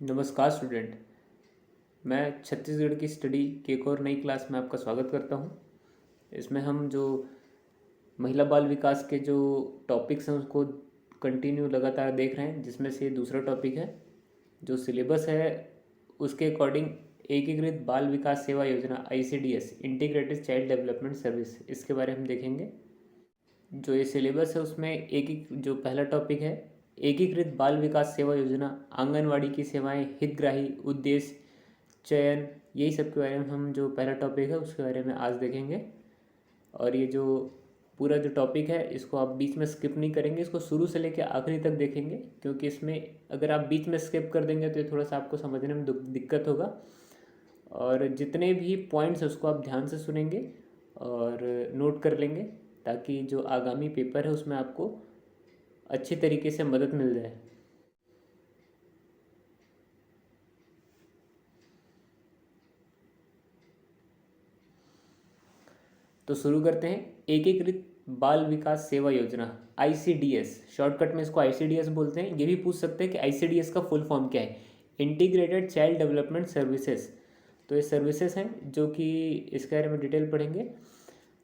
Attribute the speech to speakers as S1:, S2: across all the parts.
S1: नमस्कार स्टूडेंट। मैं छत्तीसगढ़ की स्टडी की एक और नई क्लास में आपका स्वागत करता हूं। इसमें हम जो महिला बाल विकास के जो टॉपिक्स हैं उसको कंटिन्यू लगातार देख रहे हैं, जिसमें से दूसरा टॉपिक है जो सिलेबस है उसके अकॉर्डिंग एकीकृत बाल विकास सेवा योजना ICDS integrated child development service, इसके बारे में हम देखेंगे। जो ये सिलेबस है उसमें जो पहला टॉपिक है एकीकृत बाल विकास सेवा योजना, आंगनवाड़ी की सेवाएं, हितग्राही उद्देश्य, चयन, यही सब के बारे में हम जो पहला टॉपिक है उसके बारे में आज देखेंगे। और ये जो पूरा जो टॉपिक है इसको आप बीच में स्किप नहीं करेंगे, इसको शुरू से लेकर आखिरी तक देखेंगे, क्योंकि इसमें अगर आप बीच में स्किप कर देंगे तो ये थोड़ा सा आपको समझने में दिक्कत होगा। और जितने भी पॉइंट्स हैं उसको आप ध्यान से सुनेंगे और नोट कर लेंगे, ताकि जो आगामी पेपर है उसमें आपको अच्छी तरीके से मदद मिल जाए। तो शुरू करते हैं। एकीकृत बाल विकास सेवा योजना ICDS, शॉर्टकट में इसको ICDS बोलते हैं। ये भी पूछ सकते हैं कि ICDS का फुल फॉर्म क्या है। Integrated child development services. तो ये सर्विसेज हैं जो कि इसके बारे में डिटेल पढ़ेंगे।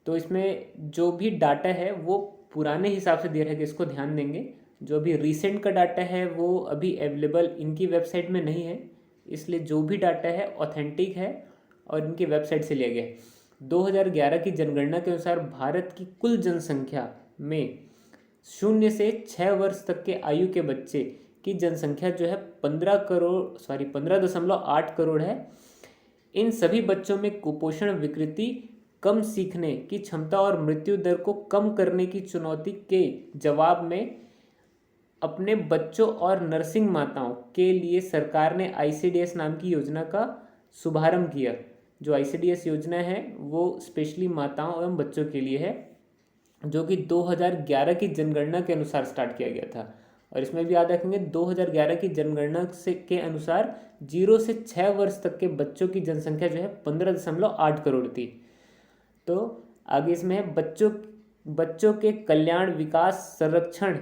S1: तो इसमें जो भी डाटा है वो पुराने हिसाब से दिया रहेगा, इसको ध्यान देंगे। जो अभी रिसेंट का डाटा है वो अभी अवेलेबल इनकी वेबसाइट में नहीं है, इसलिए जो भी डाटा है ऑथेंटिक है और इनकी वेबसाइट से लिया गया है। 2011 की जनगणना के अनुसार भारत की कुल जनसंख्या में 0 से 6 वर्ष तक के आयु के बच्चे की जनसंख्या जो है 15.8 करोड़ है। इन सभी बच्चों में कुपोषण, विकृति, कम सीखने की क्षमता और मृत्यु दर को कम करने की चुनौती के जवाब में अपने बच्चों और नर्सिंग माताओं के लिए सरकार ने ICDS नाम की योजना का शुभारंभ किया। जो ICDS योजना है वो स्पेशली माताओं एवं बच्चों के लिए है, जो कि 2011 की जनगणना के अनुसार स्टार्ट किया गया था। और इसमें भी याद रखेंगे 2011 की जनगणना से के अनुसार 0 से 6 वर्ष तक के बच्चों की जनसंख्या जो है 15.8 करोड़ थी। तो आगे इसमें है बच्चों के कल्याण, विकास, संरक्षण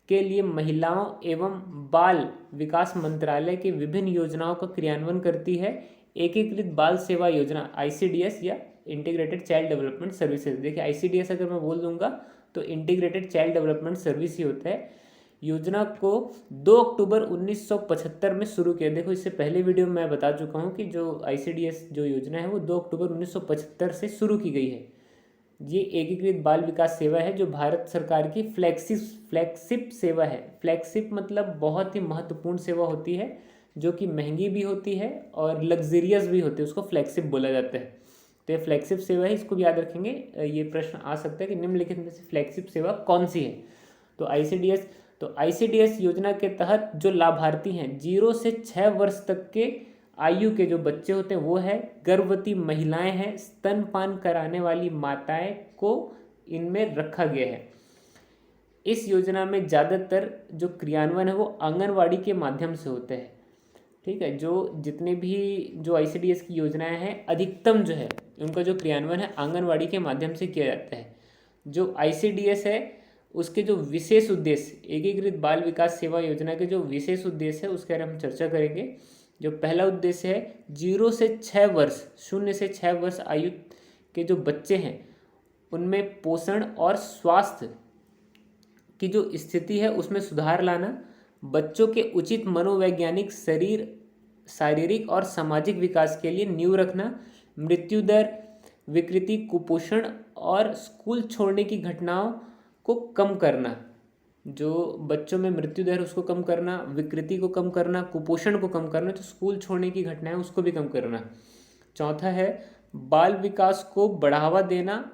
S1: के लिए महिलाओं एवं बाल विकास मंत्रालय की विभिन्न योजनाओं का क्रियान्वयन करती है एकीकृत बाल सेवा योजना ICDS या इंटीग्रेटेड चाइल्ड डेवलपमेंट सर्विसेज। देखिए ICDS अगर मैं बोल दूंगा तो इंटीग्रेटेड चाइल्ड डेवलपमेंट सर्विस ही होता है। योजना को 2 अक्टूबर 1975 में शुरू किया। देखो इससे पहले वीडियो में मैं बता चुका हूँ कि जो ICDS जो योजना है वो 2 अक्टूबर 1975 से शुरू की गई है। ये एकीकृत बाल विकास सेवा है जो भारत सरकार की फ्लैगशिप सेवा है। फ्लैगशिप मतलब बहुत ही महत्वपूर्ण सेवा होती है, जो कि महंगी भी होती है और लग्जरियस भी होती है, उसको फ्लैगशिप बोला जाता है। तो ये फ्लैगशिप सेवा है, इसको भी याद रखेंगे। ये प्रश्न आ सकता है कि निम्नलिखित में से फ्लैगशिप सेवा कौन सी है। तो ICDS योजना के तहत जो लाभार्थी हैं 0 से 6 वर्ष तक के आयु के जो बच्चे होते हैं वो है गर्भवती महिलाएं हैं, स्तनपान कराने वाली माताएं को इनमें रखा गया है। इस योजना में ज़्यादातर जो क्रियान्वयन है वो आंगनवाड़ी के माध्यम से होता है। ठीक है, जो जितने भी जो ICDS की योजनाएं हैं अधिकतम जो है उनका जो क्रियान्वयन है आंगनवाड़ी के माध्यम से किया जाता है। जो ICDS है उसके जो विशेष उद्देश्य, एकीकृत बाल विकास सेवा योजना के जो विशेष उद्देश्य है उसके बारे में हम चर्चा करेंगे। जो पहला उद्देश्य है 0 से 6 वर्ष, 0 से 6 वर्ष आयु के जो बच्चे हैं उनमें पोषण और स्वास्थ्य की जो स्थिति है उसमें सुधार लाना, बच्चों के उचित मनोवैज्ञानिक, शारीरिक और सामाजिक विकास के लिए नींव रखना, मृत्यु दर, विकृति, कुपोषण और स्कूल छोड़ने की घटनाओं को कम करना। जो बच्चों में मृत्यु दर उसको कम करना, विकृति को कम करना, कुपोषण को कम करना, तो स्कूल छोड़ने की घटनाएं उसको भी कम करना। चौथा है बाल विकास को बढ़ावा देना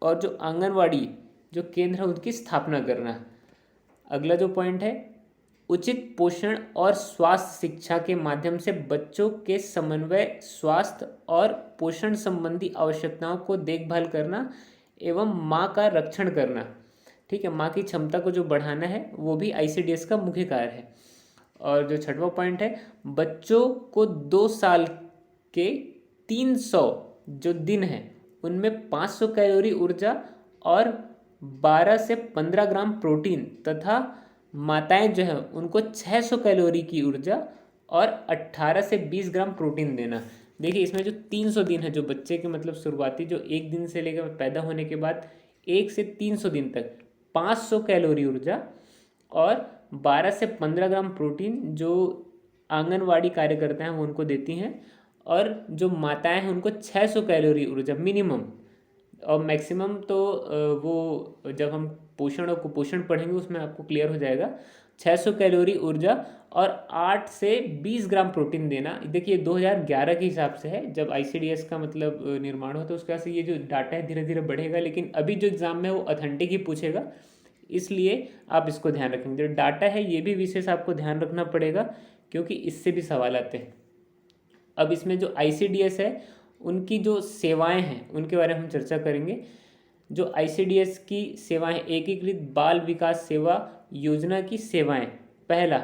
S1: और जो आंगनवाड़ी जो केंद्र है उनकी स्थापना करना। अगला जो पॉइंट है उचित पोषण और स्वास्थ्य शिक्षा के माध्यम से बच्चों के समन्वय, स्वास्थ्य और पोषण संबंधी आवश्यकताओं को देखभाल करना एवं माँ का रक्षण करना। ठीक है, माँ की क्षमता को जो बढ़ाना है वो भी ICDS का मुख्य कार्य है। और जो छठवां पॉइंट है बच्चों को 2 साल के 300 जो दिन हैं उनमें 500 कैलोरी ऊर्जा और 12 से 15 ग्राम प्रोटीन तथा माताएं जो है उनको 600 कैलोरी की ऊर्जा और 18 से 20 ग्राम प्रोटीन देना। देखिए इसमें जो 300 दिन है, जो बच्चे के मतलब शुरुआती जो एक दिन से लेकर पैदा होने के बाद 1 से 300 दिन तक 500 कैलोरी ऊर्जा और 12 से 15 ग्राम प्रोटीन जो आंगनवाड़ी कार्यकर्ता हैं वो उनको देती हैं, और जो माताएं हैं उनको 600 कैलोरी ऊर्जा मिनिमम, और मैक्सिमम तो वो जब हम पोषण और कुपोषण पढ़ेंगे उसमें आपको क्लियर हो जाएगा। 600 कैलोरी ऊर्जा और 8 से 20 ग्राम प्रोटीन देना। देखिए 2011 के हिसाब से है, जब आईसीडीएस का मतलब निर्माण हो तो उसके बाद से ये जो डाटा है धीरे धीरे बढ़ेगा, लेकिन अभी जो एग्ज़ाम में वो ऑथेंटिक ही पूछेगा, इसलिए आप इसको ध्यान रखेंगे। जो डाटा है ये भी विशेष आपको ध्यान रखना पड़ेगा, क्योंकि इससे भी सवाल आते हैं। अब इसमें जो आईसीडीएस है उनकी जो सेवाएं हैं उनके बारे में हम चर्चा करेंगे। जो आईसीडीएस की सेवाएं, एकीकृत बाल विकास सेवा योजना की सेवाएं, पहला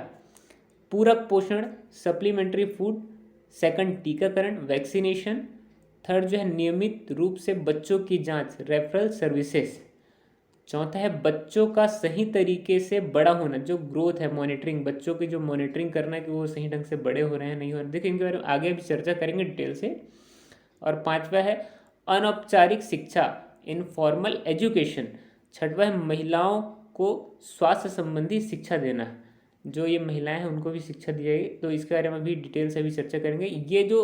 S1: पूरक पोषण सप्लीमेंट्री फूड, सेकंड टीकाकरण वैक्सीनेशन, थर्ड जो है नियमित रूप से बच्चों की जांच रेफरल सर्विसेज, चौथा है बच्चों का सही तरीके से बड़ा होना, जो ग्रोथ है मॉनिटरिंग, बच्चों की जो मॉनिटरिंग करना कि वो सही ढंग से बड़े हो रहे हैं नहीं हो रहे, देखिए इनके बारे में आगे भी चर्चा करेंगे डिटेल से। और पांचवा है अनौपचारिक शिक्षा इनफॉर्मल एजुकेशन, छठवा है महिलाओं को स्वास्थ्य संबंधी शिक्षा देना, जो ये महिलाएं हैं उनको भी शिक्षा दी जाएगी, तो इसके बारे में भी डिटेल से भी चर्चा करेंगे। ये जो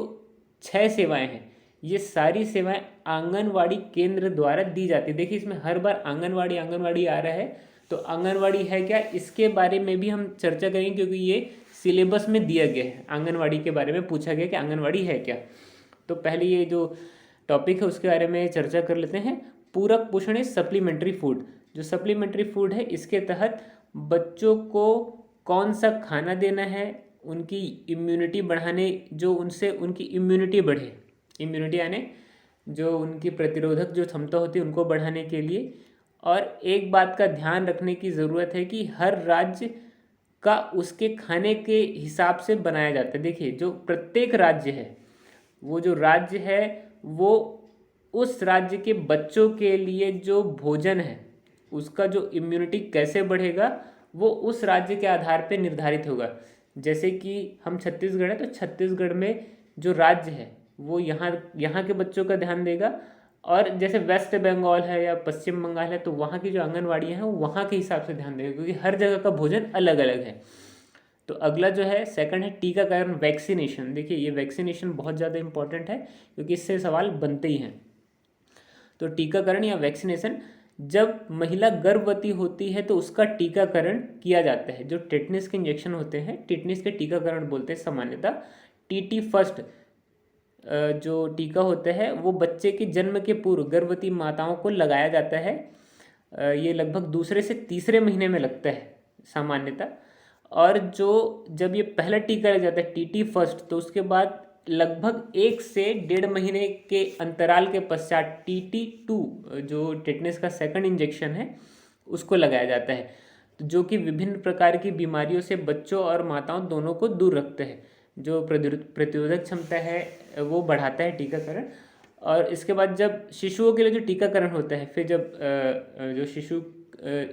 S1: 6 सेवाएं हैं ये सारी सेवाएं आंगनवाड़ी केंद्र द्वारा दी जाती है। देखिए इसमें हर बार आंगनवाड़ी आंगनवाड़ी आ रहा है, तो आंगनवाड़ी है क्या इसके बारे में भी हम चर्चा करेंगे, क्योंकि ये सिलेबस में दिया गया है। आंगनवाड़ी के बारे में पूछा गया कि आंगनवाड़ी है क्या, तो पहले ये जो टॉपिक है उसके बारे में चर्चा कर लेते हैं। पूरक पोषण है सप्लीमेंट्री फूड, जो सप्लीमेंट्री फूड है इसके तहत बच्चों को कौन सा खाना देना है उनकी इम्यूनिटी बढ़ाने, जो उनसे उनकी इम्यूनिटी बढ़े, इम्यूनिटी यानी जो उनकी प्रतिरोधक जो क्षमता होती है उनको बढ़ाने के लिए। और एक बात का ध्यान रखने की ज़रूरत है कि हर राज्य का उसके खाने के हिसाब से बनाया जाता है। देखिए जो प्रत्येक राज्य है, वो जो राज्य है वो उस राज्य के बच्चों के लिए जो भोजन है उसका जो इम्यूनिटी कैसे बढ़ेगा वो उस राज्य के आधार पर निर्धारित होगा। जैसे कि हम छत्तीसगढ़ है, तो छत्तीसगढ़ में जो राज्य है वो यहाँ के बच्चों का ध्यान देगा, और जैसे वेस्ट बंगाल है या पश्चिम बंगाल है तो वहाँ की जो आंगनवाड़ियाँ हैं वो वहाँ के हिसाब से ध्यान देगा, क्योंकि हर जगह का भोजन अलग अलग है। तो अगला जो है सेकंड है टीकाकरण वैक्सीनेशन। देखिए ये वैक्सीनेशन बहुत ज़्यादा इंपॉर्टेंट है, क्योंकि इससे सवाल बनते ही हैं। तो टीकाकरण या वैक्सीनेशन, जब महिला गर्भवती होती है तो उसका टीकाकरण किया जाता है। जो टेटनस के इंजेक्शन होते हैं, टेटनस के टीकाकरण बोलते हैं सामान्यतः। टीटी फर्स्ट जो टीका होता है वो बच्चे के जन्म के पूर्व गर्भवती माताओं को लगाया जाता है। ये लगभग दूसरे से तीसरे महीने में लगता है सामान्यतः। और जो जब ये पहला टीका लग जाता है टीटी फर्स्ट, तो उसके बाद लगभग 1 से 1.5 महीने के अंतराल के पश्चात टीटी 2 जो टेटनस का सेकंड इंजेक्शन है उसको लगाया जाता है, जो कि विभिन्न प्रकार की बीमारियों से बच्चों और माताओं दोनों को दूर रखते हैं। जो प्रतिरोधक क्षमता है वो बढ़ाता है टीकाकरण। और इसके बाद जब शिशुओं के लिए जो टीकाकरण होता है, फिर जब जो शिशु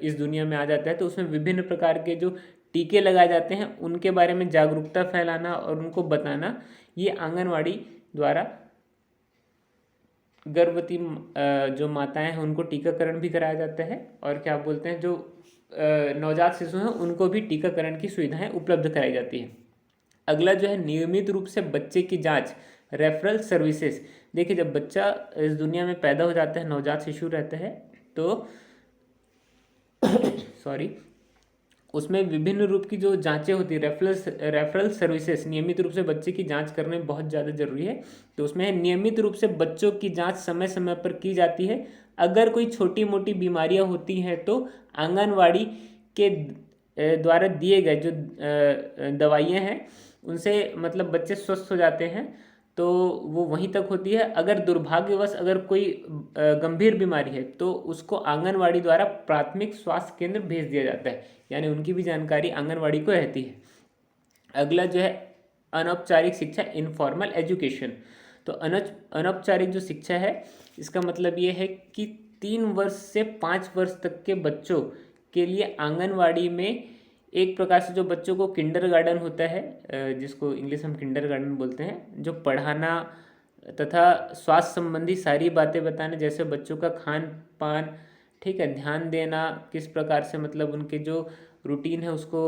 S1: इस दुनिया में आ जाता है तो उसमें विभिन्न प्रकार के जो टीके लगाए जाते हैं उनके बारे में जागरूकता फैलाना और उनको बताना, ये आंगनवाड़ी द्वारा गर्भवती जो माताएं हैं उनको टीकाकरण भी कराया जाता है। और क्या बोलते हैं, जो नवजात शिशु हैं उनको भी टीकाकरण की सुविधाएं उपलब्ध कराई जाती है। अगला जो है नियमित रूप से बच्चे की जांच रेफरल सर्विसेज। देखिए जब बच्चा इस दुनिया में पैदा हो जाता है, नवजात शिशु रहता है, तो सॉरी उसमें विभिन्न रूप की जो जांचें होती है, रेफरल सर्विसेज, नियमित रूप से बच्चे की जांच करने बहुत ज़्यादा जरूरी है। तो उसमें नियमित रूप से बच्चों की जांच समय समय पर की जाती है। अगर कोई छोटी मोटी बीमारियां होती हैं तो आंगनवाड़ी के द्वारा दिए गए जो दवाइयाँ हैं उनसे मतलब बच्चे स्वस्थ हो जाते हैं, तो वो वहीं तक होती है। अगर दुर्भाग्यवश अगर कोई गंभीर बीमारी है तो उसको आंगनवाड़ी द्वारा प्राथमिक स्वास्थ्य केंद्र भेज दिया जाता है, यानी उनकी भी जानकारी आंगनवाड़ी को रहती है। अगला जो है अनौपचारिक शिक्षा इनफॉर्मल एजुकेशन। तो अनौपचारिक जो शिक्षा है इसका मतलब ये है कि 3 वर्ष से 5 वर्ष तक के बच्चों के लिए आंगनवाड़ी में एक प्रकार से जो बच्चों को किंडरगार्टन होता है, जिसको इंग्लिश हम किंडरगार्टन बोलते हैं, जो पढ़ाना तथा स्वास्थ्य संबंधी सारी बातें बताना, जैसे बच्चों का खान पान, ठीक है, ध्यान देना किस प्रकार से, मतलब उनके जो रूटीन है उसको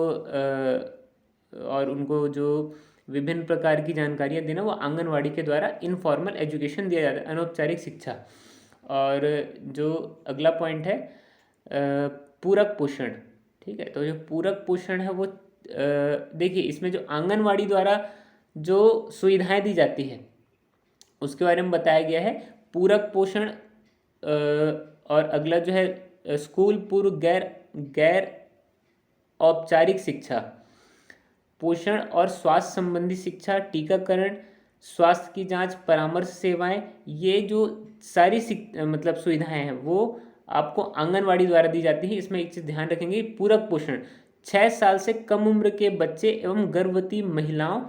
S1: और उनको जो विभिन्न प्रकार की जानकारियाँ देना, वो आंगनवाड़ी के द्वारा इनफॉर्मल एजुकेशन दिया जाता है, अनौपचारिक शिक्षा। और जो अगला पॉइंट है पूरक पोषण, ठीक है। तो जो पूरक पोषण है वो देखिए, इसमें जो आंगनवाड़ी द्वारा जो सुविधाएं दी जाती है उसके बारे में बताया गया है। पूरक पोषण और अगला जो है स्कूल पूर्व गैर गैर औपचारिक शिक्षा, पोषण और स्वास्थ्य संबंधी शिक्षा, टीकाकरण, स्वास्थ्य की जांच, परामर्श सेवाएं, ये जो सारी मतलब सुविधाएं हैं वो आपको आंगनवाड़ी द्वारा दी जाती है। इसमें एक चीज़ ध्यान रखेंगे, पूरक पोषण 6 साल से कम उम्र के बच्चे एवं गर्भवती महिलाओं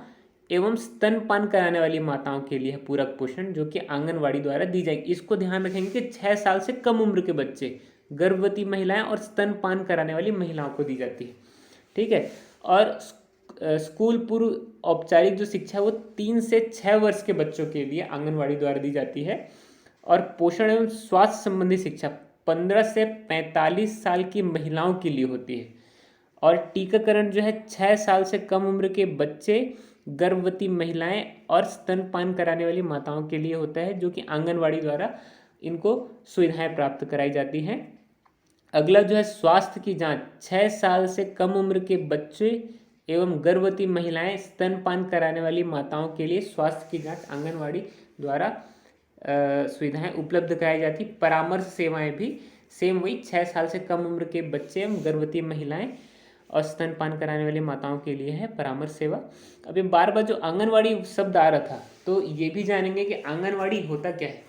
S1: एवं स्तनपान कराने वाली माताओं के लिए है पूरक पोषण, जो कि आंगनवाड़ी द्वारा दी जाएगी। इसको ध्यान रखेंगे कि 6 साल से कम उम्र के बच्चे, गर्भवती महिलाएं और स्तनपान कराने वाली महिलाओं को दी जाती है, ठीक है। और स्कूल पूर्व औपचारिक जो शिक्षा है वो 3 से 6 वर्ष के बच्चों के लिए आंगनवाड़ी द्वारा दी जाती है। और पोषण एवं स्वास्थ्य संबंधी शिक्षा 15 से 45 साल की महिलाओं के लिए होती है। और टीकाकरण जो है 6 साल से कम उम्र के बच्चे, गर्भवती महिलाएं और स्तनपान कराने वाली माताओं के लिए होता है, जो कि आंगनवाड़ी द्वारा इनको सुविधाएं प्राप्त कराई जाती हैं। अगला जो है स्वास्थ्य की जांच, 6 साल से कम उम्र के बच्चे एवं गर्भवती महिलाएं, स्तनपान कराने वाली माताओं के लिए स्वास्थ्य की जांच आंगनवाड़ी द्वारा सुविधाएं उपलब्ध कराई जाती। परामर्श सेवाएं भी सेम वही, 6 साल से कम उम्र के बच्चे एवं गर्भवती महिलाएं और स्तनपान कराने वाली माताओं के लिए है परामर्श सेवा। अभी बार बार जो आंगनवाड़ी शब्द आ रहा था, तो ये भी जानेंगे कि आंगनवाड़ी होता क्या है।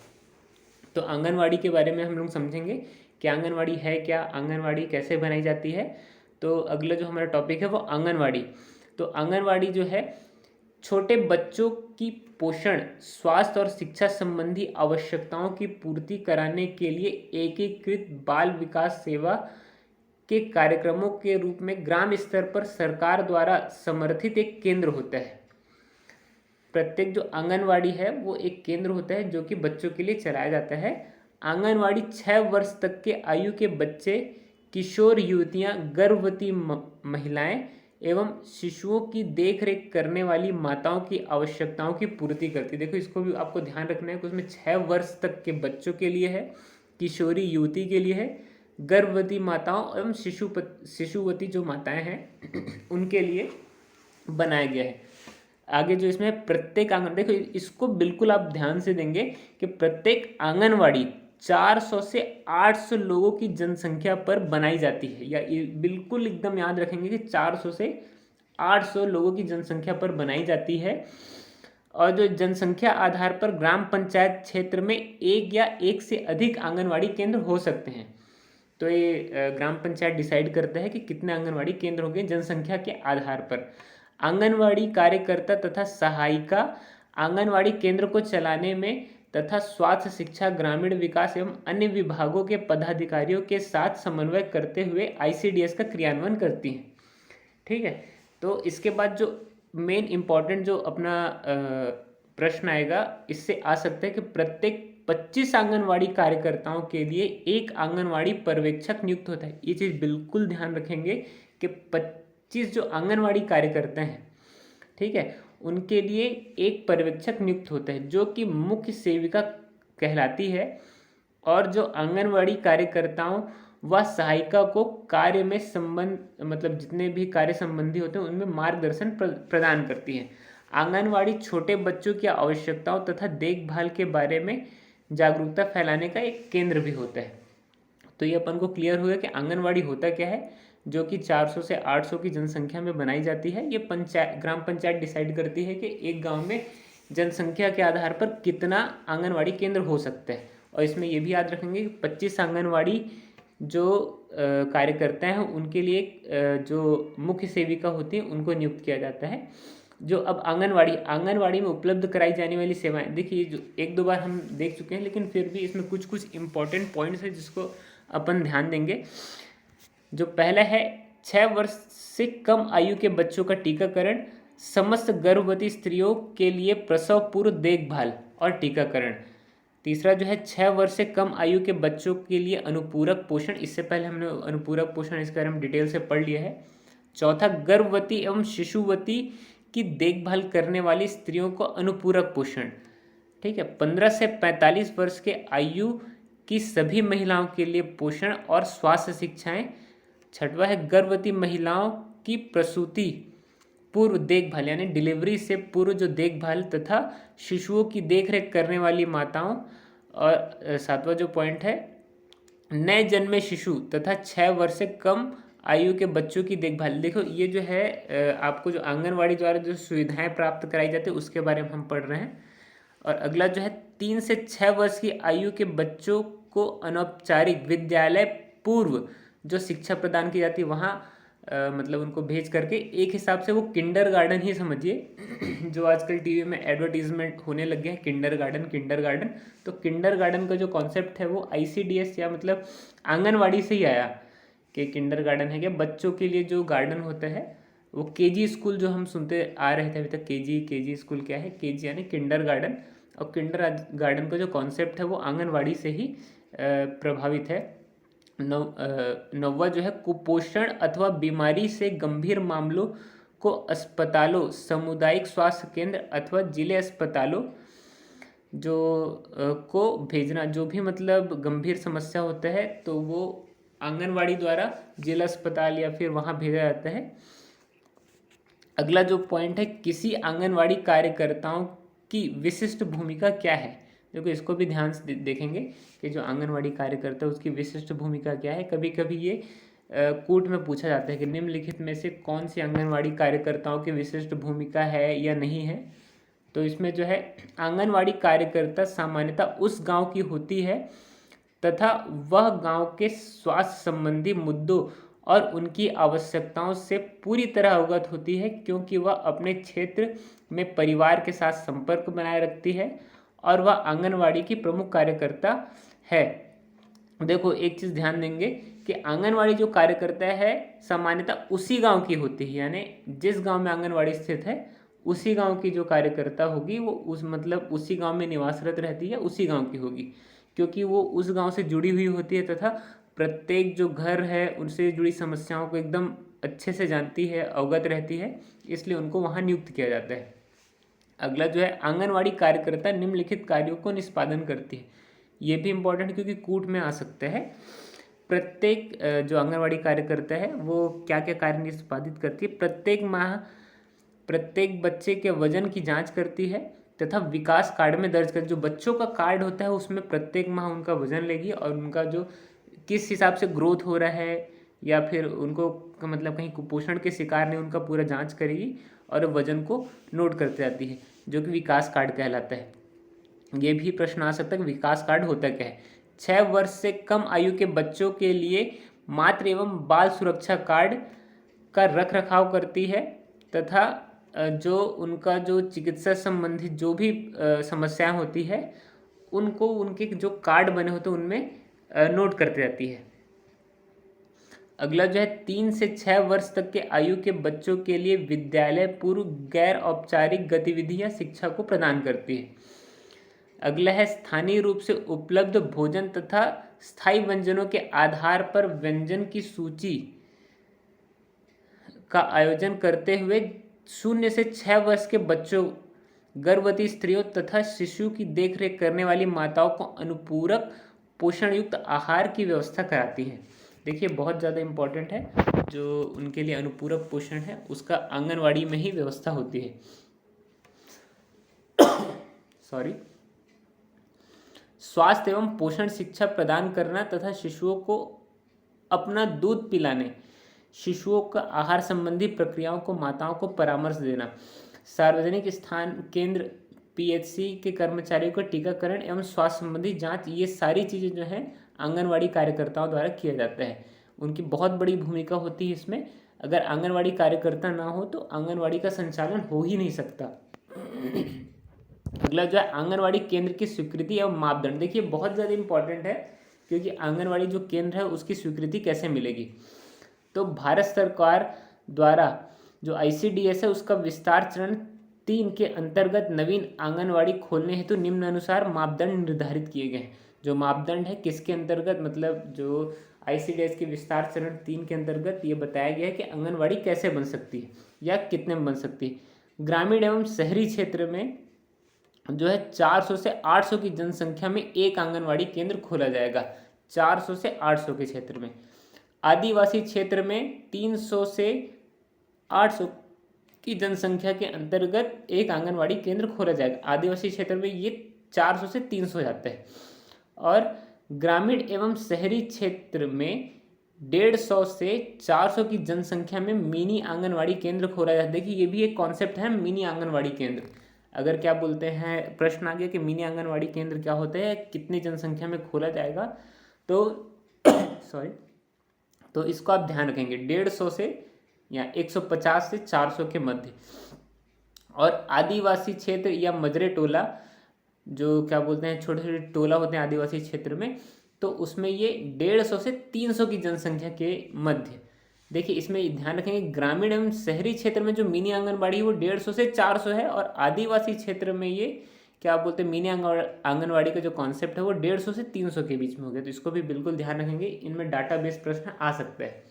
S1: तो आंगनवाड़ी के बारे में हम लोग समझेंगे कि आंगनवाड़ी है क्या, आंगनवाड़ी कैसे बनाई जाती है। तो अगला जो हमारा टॉपिक है वो आंगनवाड़ी। तो आंगनवाड़ी जो है छोटे बच्चों की पोषण, स्वास्थ्य और शिक्षा संबंधी आवश्यकताओं की पूर्ति कराने के लिए एकीकृत बाल विकास सेवा के कार्यक्रमों के रूप में ग्राम स्तर पर सरकार द्वारा समर्थित एक केंद्र होता है। प्रत्येक जो आंगनवाड़ी है वो एक केंद्र होता है जो कि बच्चों के लिए चलाया जाता है। आंगनवाड़ी 6 वर्ष तक के आयु के बच्चे, किशोर युवतियां, गर्भवती महिलाएं एवं शिशुओं की देखरेख करने वाली माताओं की आवश्यकताओं की पूर्ति करती है। देखो, इसको भी आपको ध्यान रखना है कि उसमें 6 वर्ष तक के बच्चों के लिए है, किशोरी युवती के लिए है, गर्भवती माताओं एवं शिशुवती जो माताएं हैं उनके लिए बनाया गया है। आगे जो इसमें प्रत्येक आंगन, देखो इसको बिल्कुल आप ध्यान से देंगे कि प्रत्येक आंगनवाड़ी 400 से 800 लोगों की जनसंख्या पर बनाई जाती है। या बिल्कुल एकदम याद रखेंगे कि 400 से 800 लोगों की जनसंख्या पर बनाई जाती है। और जो जनसंख्या आधार पर ग्राम पंचायत क्षेत्र में एक या एक से अधिक आंगनवाड़ी केंद्र हो सकते हैं। तो ये ग्राम पंचायत डिसाइड करता है कि कितने आंगनवाड़ी केंद्र होंगे जनसंख्या के आधार पर। आंगनवाड़ी कार्यकर्ता तथा सहायिका आंगनवाड़ी केंद्र को चलाने में तथा स्वास्थ्य, शिक्षा, ग्रामीण विकास एवं अन्य विभागों के पदाधिकारियों के साथ समन्वय करते हुए आईसीडीएस का क्रियान्वयन करती हैं, ठीक है। तो इसके बाद जो मेन इंपॉर्टेंट जो अपना प्रश्न आएगा, इससे आ सकता है कि प्रत्येक 25 आंगनवाड़ी कार्यकर्ताओं के लिए एक आंगनवाड़ी पर्यवेक्षक नियुक्त होता है। ये चीज़ बिल्कुल ध्यान रखेंगे कि 25 जो आंगनवाड़ी कार्यकर्ता हैं, ठीक है, उनके लिए एक पर्यवेक्षक नियुक्त होता है जो कि मुख्य सेविका कहलाती है। और जो आंगनवाड़ी कार्यकर्ताओं व सहायिका को कार्य में संबंध, मतलब जितने भी कार्य संबंधी होते हैं उनमें मार्गदर्शन प्रदान करती है। आंगनवाड़ी छोटे बच्चों की आवश्यकताओं तथा देखभाल के बारे में जागरूकता फैलाने का एक केंद्र भी होता है। तो ये अपन को क्लियर हुआ कि आंगनवाड़ी होता क्या है, जो कि 400 से 800 की जनसंख्या में बनाई जाती है। ये ग्राम पंचायत डिसाइड करती है कि एक गांव में जनसंख्या के आधार पर कितना आंगनवाड़ी केंद्र हो सकता है। और इसमें ये भी याद रखेंगे कि 25 आंगनवाड़ी जो कार्यकर्ता हैं उनके लिए जो मुख्य सेविका होती हैं उनको नियुक्त किया जाता है। जो अब आंगनवाड़ी में उपलब्ध कराई जाने वाली सेवाएं, देखिए जो एक दो बार हम देख चुके हैं, लेकिन फिर भी इसमें कुछ इंपॉर्टेंट पॉइंट्स है जिसको अपन ध्यान देंगे। जो पहला है 6 वर्ष से कम आयु के बच्चों का टीकाकरण, समस्त गर्भवती स्त्रियों के लिए प्रसव पूर्व देखभाल और टीकाकरण। तीसरा जो है 6 वर्ष से कम आयु के बच्चों के लिए अनुपूरक पोषण, इससे पहले हमने अनुपूरक पोषण इसके बारे में डिटेल से पढ़ लिया है। चौथा, गर्भवती एवं शिशुवती की देखभाल करने वाली स्त्रियों को अनुपूरक पोषण। ठीक है। 15 से 45 वर्ष के आयु की सभी महिलाओं के लिए पोषण और स्वास्थ्य शिक्षाएं। छठवां है गर्भवती महिलाओं की प्रसूति पूर्व देखभाल, यानी डिलीवरी से पूर्व जो देखभाल तथा शिशुओं की देखरेख करने वाली माताओं। और सातवां जो पॉइंट है, नए जन्मे शिशु तथा 6 वर्ष से कम आयु के बच्चों की देखभाल। देखो ये जो है आपको जो आंगनवाड़ी द्वारा जो सुविधाएं प्राप्त कराई जाती है उसके बारे में हम पढ़ रहे हैं। और अगला जो है 3 से 6 वर्ष की आयु के बच्चों को अनौपचारिक विद्यालय पूर्व जो शिक्षा प्रदान की जाती है वहाँ मतलब उनको भेज करके, एक हिसाब से वो किंडरगार्टन ही समझिए जो आजकल टीवी में एडवर्टीजमेंट होने लग गया है, किंडरगार्टन। तो किंडरगार्टन का जो कॉन्सेप्ट है वो ICDS या मतलब आंगनवाड़ी से ही आया कि किंडरगार्टन है क्या बच्चों के लिए जो गार्डन होता है वो केजी स्कूल जो हम सुनते आ रहे थे अभी तक, केजी स्कूल क्या है, केजी यानी किंडरगार्टन। और किंडरगार्टन का जो कॉन्सेप्ट है वो आंगनवाड़ी से ही प्रभावित है। नौवां जो है कुपोषण अथवा बीमारी से गंभीर मामलों को अस्पतालों, सामुदायिक स्वास्थ्य केंद्र अथवा जिले अस्पतालों जो को भेजना। जो भी मतलब गंभीर समस्या होता है तो वो आंगनवाड़ी द्वारा जिला अस्पताल या फिर वहाँ भेजा जाता है। अगला जो पॉइंट है, किसी आंगनवाड़ी कार्यकर्ताओं की विशिष्ट भूमिका क्या है। देखो इसको भी ध्यान से देखेंगे कि जो आंगनवाड़ी कार्यकर्ता है उसकी विशिष्ट भूमिका क्या है। कभी कभी ये कोर्ट में पूछा जाता है कि निम्नलिखित में से कौन सी आंगनवाड़ी कार्यकर्ताओं की विशिष्ट भूमिका है या नहीं है। तो इसमें जो है आंगनवाड़ी कार्यकर्ता सामान्यतः उस गांव की होती है तथा वह गांव के स्वास्थ्य संबंधी मुद्दों और उनकी आवश्यकताओं से पूरी तरह अवगत होती है, क्योंकि वह अपने क्षेत्र में परिवार के साथ संपर्क बनाए रखती है और वह आंगनवाड़ी की प्रमुख कार्यकर्ता है। देखो एक चीज़ ध्यान देंगे कि आंगनवाड़ी जो कार्यकर्ता है सामान्यतः उसी गांव की होती है, यानी जिस गांव में आंगनवाड़ी स्थित है उसी गांव की जो कार्यकर्ता होगी वो उस मतलब उसी गांव में निवासरत रहती है, उसी गांव की होगी, क्योंकि वो उस गांव से जुड़ी हुई होती है तथा प्रत्येक जो घर है उनसे जुड़ी समस्याओं को एकदम अच्छे से जानती है, अवगत रहती है, इसलिए उनको वहाँ नियुक्त किया जाता है। अगला जो है आंगनवाड़ी कार्यकर्ता निम्नलिखित कार्यों को निष्पादन करती है। ये भी इम्पोर्टेंट क्योंकि कूट में आ सकता है। प्रत्येक जो आंगनवाड़ी कार्यकर्ता है वो क्या क्या कार्य निष्पादित करती है। प्रत्येक माह प्रत्येक बच्चे के वजन की जांच करती है तथा विकास कार्ड में दर्ज कर, जो बच्चों का कार्ड होता है उसमें प्रत्येक माह उनका वजन लेगी और उनका जो किस हिसाब से ग्रोथ हो रहा है या फिर उनको मतलब कहीं कुपोषण के शिकार नहीं, उनका पूरा जांच करेगी और वजन को नोट करते जाती है, जो कि विकास कार्ड कहलाता है। ये भी प्रश्न आ सकता है कि विकास कार्ड होता क्या है। 6 वर्ष से कम आयु के बच्चों के लिए मातृ एवं बाल सुरक्षा कार्ड का रख रखाव करती है तथा जो उनका जो चिकित्सा संबंधी जो भी समस्याएं होती है उनको उनके जो कार्ड बने होते हैं उनमें नोट करती जाती है। अगला जो है 3 से 6 वर्ष तक के आयु के बच्चों के लिए विद्यालय पूर्व गैर औपचारिक गतिविधि या शिक्षा को प्रदान करती है। अगला है स्थानीय रूप से उपलब्ध भोजन तथा स्थायी व्यंजनों के आधार पर व्यंजन की सूची का आयोजन करते हुए 0 से 6 वर्ष के बच्चों, गर्भवती स्त्रियों तथा शिशु की देखरेख करने वाली माताओं को अनुपूरक पोषण युक्त आहार की व्यवस्था कराती है। देखिए बहुत ज़्यादा इम्पोर्टेंट है, जो उनके लिए अनुपूरक पोषण है उसका आंगनवाड़ी में ही व्यवस्था होती है। सॉरी। स्वास्थ्य एवं पोषण शिक्षा प्रदान करना तथा शिशुओं को अपना दूध पिलाने, शिशुओं का आहार संबंधी प्रक्रियाओं को माताओं को परामर्श देना, सार्वजनिक स्थान केंद्र PHC के कर्मचारियों का टीकाकरण एवं स्वास्थ्य संबंधी जांच, ये सारी चीज़ें जो हैं आंगनवाड़ी कार्यकर्ताओं द्वारा किया जाता है। उनकी बहुत बड़ी भूमिका होती है इसमें। अगर आंगनवाड़ी कार्यकर्ता ना हो तो आंगनवाड़ी का संचालन हो ही नहीं सकता। अगला जो है आंगनवाड़ी केंद्र की स्वीकृति एवं मापदंड। देखिए बहुत ज़्यादा इंपॉर्टेंट है, क्योंकि आंगनवाड़ी जो केंद्र है उसकी स्वीकृति कैसे मिलेगी। तो भारत सरकार द्वारा जो ICDS है उसका विस्तार चरण 3 के अंतर्गत नवीन आंगनवाड़ी खोलने हेतु निम्नानुसार मापदंड निर्धारित किए गए हैं। जो मापदंड है किसके अंतर्गत, मतलब जो ICDS के विस्तार चरण 3 के अंतर्गत ये बताया गया है कि आंगनवाड़ी कैसे बन सकती है या कितने में बन सकती है। ग्रामीण एवं शहरी क्षेत्र में जो है 400 से 800 की जनसंख्या में एक आंगनवाड़ी केंद्र खोला जाएगा, 400 से 800 के क्षेत्र में। आदिवासी क्षेत्र में 300 से 800 की जनसंख्या के अंतर्गत एक आंगनवाड़ी केंद्र खोला जाएगा। आदिवासी क्षेत्र में ये 400 से 300 हो जाता है। और ग्रामीण एवं शहरी क्षेत्र में 150 से 400 की जनसंख्या में मिनी आंगनवाड़ी केंद्र खोला जाता है। देखिए ये भी एक कॉन्सेप्ट है, मिनी आंगनवाड़ी केंद्र। अगर क्या बोलते हैं, प्रश्न आ गया कि मिनी आंगनवाड़ी केंद्र क्या होता है, कितनी जनसंख्या में खोला जाएगा, तो सॉरी, तो इसको आप ध्यान रखेंगे 150 से या 150 से 400 के मध्य। और आदिवासी क्षेत्र या मजरे टोला, जो क्या बोलते हैं छोटे छोटे टोला होते हैं आदिवासी क्षेत्र में, तो उसमें ये 150 से 300 की जनसंख्या के मध्य। देखिए इसमें ध्यान रखेंगे ग्रामीण एवं शहरी क्षेत्र में जो मिनी आंगनबाड़ी है वो 150 से 400 है, और आदिवासी क्षेत्र में ये क्या बोलते हैं मिनी आंगनबाड़ी का जो कॉन्सेप्ट है वो 150 से 300 के बीच में हो गया। तो इसको भी बिल्कुल ध्यान रखेंगे, इनमें डाटाबेस प्रश्न आ सकता है।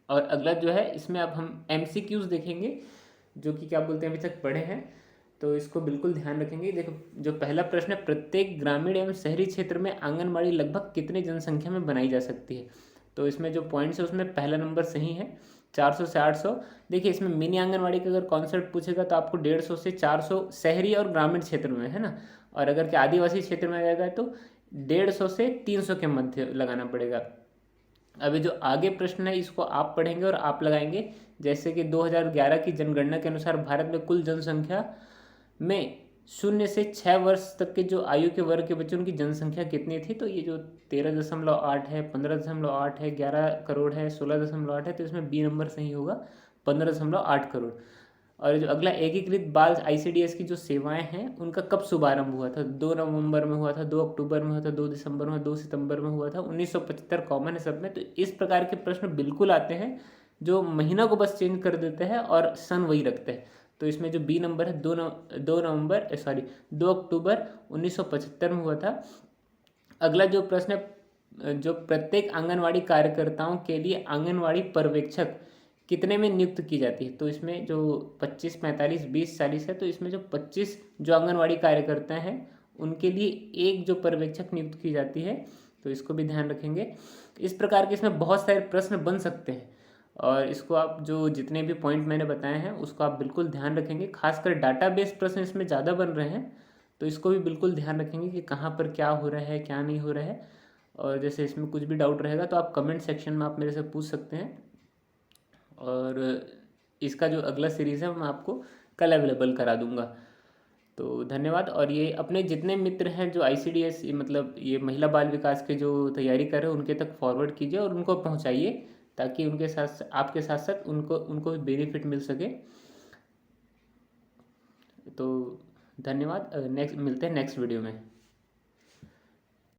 S1: और अगला जो है इसमें अब हम MCQs देखेंगे, जो कि क्या बोलते हैं अभी तक पढ़े हैं, तो इसको बिल्कुल ध्यान रखेंगे। देखो जो पहला प्रश्न है, प्रत्येक ग्रामीण एवं शहरी क्षेत्र में आंगनबाड़ी लगभग कितने जनसंख्या में बनाई जा सकती है। तो इसमें जो पॉइंट्स है उसमें पहला नंबर सही है, 400 से 800। देखिए इसमें मिनी आंगनबाड़ी का अगर कॉन्सेप्ट पूछेगा तो आपको 150 से 400 शहरी और ग्रामीण क्षेत्र में है ना, और अगर क्या आदिवासी क्षेत्र में आ जाएगा तो 150 से 300 के मध्य लगाना पड़ेगा। अभी जो आगे प्रश्न है इसको आप पढ़ेंगे और आप लगाएंगे। जैसे कि 2011 की जनगणना के अनुसार भारत में कुल जनसंख्या में 0 से 6 वर्ष तक के जो आयु के वर्ग के बच्चे उनकी जनसंख्या कितनी थी, तो ये जो 13.8 है, 15.8 है, 11 करोड़ है, 16.8 है, तो इसमें बी नंबर सही होगा, 15.8 करोड़। और जो अगला एकीकृत बाल ICDS की जो सेवाएं हैं उनका कब शुभारंभ हुआ था, 2 नवंबर में हुआ था, 2 अक्टूबर में हुआ था, 2 दिसंबर में, 2 सितंबर में हुआ था, 1975 कॉमन है सब में। तो इस प्रकार के प्रश्न बिल्कुल आते हैं जो महीना को बस चेंज कर देते हैं और सन वही रखते हैं। तो इसमें जो बी नंबर है 2 अक्टूबर 1975 में हुआ था। अगला जो प्रश्न है, जो प्रत्येक आंगनवाड़ी कार्यकर्ताओं के लिए आंगनवाड़ी पर्यवेक्षक कितने में नियुक्त की जाती है। तो इसमें जो 25, 45, 20, 40 है, तो इसमें जो 25 जो आंगनवाड़ी कार्यकर्ता हैं उनके लिए एक जो पर्यवेक्षक नियुक्त की जाती है, तो इसको भी ध्यान रखेंगे। इस प्रकार के इसमें बहुत सारे प्रश्न बन सकते हैं, और इसको आप जो जितने भी पॉइंट मैंने बताए हैं उसको आप बिल्कुल ध्यान रखेंगे। खासकर डाटाबेस प्रश्न इसमें ज़्यादा बन रहे हैं, तो इसको भी बिल्कुल ध्यान रखेंगे कि कहाँ पर क्या हो रहा है क्या नहीं हो रहा है। और जैसे इसमें कुछ भी डाउट रहेगा तो आप कमेंट सेक्शन में आप मेरे से पूछ सकते हैं, और इसका जो अगला सीरीज़ है मैं आपको कल अवेलेबल करा दूंगा। तो धन्यवाद। और ये अपने जितने मित्र हैं जो ICDS मतलब ये महिला बाल विकास के जो तैयारी कर रहे हैं उनके तक फॉरवर्ड कीजिए और उनको पहुंचाइए, ताकि उनके साथ आपके साथ साथ उनको भी बेनिफिट मिल सके। तो धन्यवाद, नेक्स्ट मिलते हैं नेक्स्ट वीडियो में।